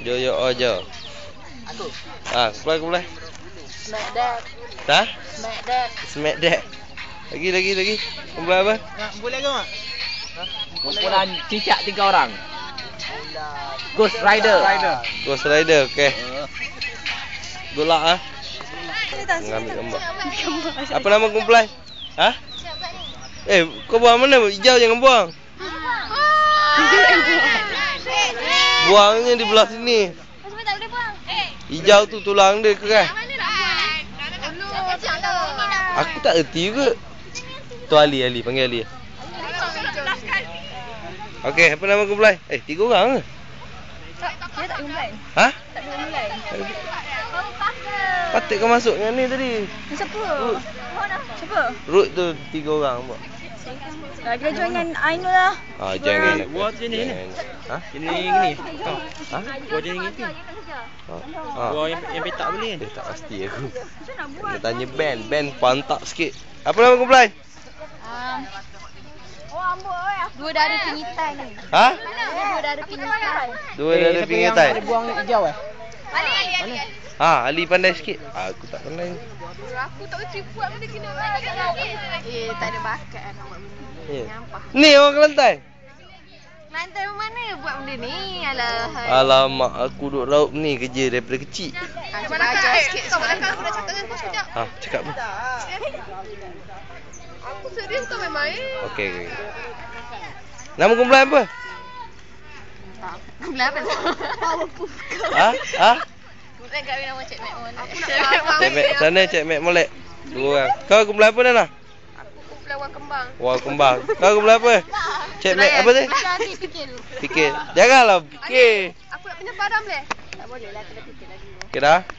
Yo yo aja. Aku. Kumpulan. Smack that. Hah? Smack that. Smack that. Lagi. Kumpulan apa? Boleh ke, Mak? Kumpulan cicak 3 orang. Ghost Rider. Ghost Rider, okey. Good luck ah. Mengambil gambar. Apa nama kumpulan? Hah? Kau buang mana? Hijau jangan buang. Buangnya di belah sini. Hijau tu tulang dia keras. Aku tak erti juga. Tu Ali, panggil Ali. Okey, apa nama kumpulan? 3 orang ke? Dia tak kumpulan. Ha? Tak kumpulan. Patut kau masuk yang ni tadi. Siapa? Siapa? Root tu 3 orang buat. Kita join dengan Ainul lah. Jangan. Buat je ni. Ha? Gini. Ha? Buat je ni. Buat yang petak boleh kan? Tak pasti aku. Nak tanya band pantak sikit. Apa nama kumpulan? Dua darah pingitan ni. Ha? Dua darah pingitan. Dua darah pingitan. Ada buang hijau Ali. Ali pandai sikit. Aku tak pandai. Aku tak boleh buat benda kena. Tak ada bakat nak buat benda. Nyampah. Ni orang Kelantan. Kelantan mana buat benda ni? Alah. Alamak, aku duduk raup ni kerja daripada kecil. Cuba ajar sikit semalam. Aku dah cakap dengan kau sekejap. Cakap apa? Aku serius kau main-main. Okey. Nama kumpulan apa? Kumpulan apa tu? Powerpuff Girls. Ha? Kumpulan kat nama Cik Mek Molek. Cik Mek sana, Cik Mek Molek. 2 orang. Kau kumpulan apa Nana? Aku kumpulan Wang Kembang. Wah, kembang. Kau kumpulan apa? Cik Mek apa tu? Fikir. Janganlah fikir. Aku nak pinjam padam boleh? Tak boleh lah, kena fikir lagi. Okey dah.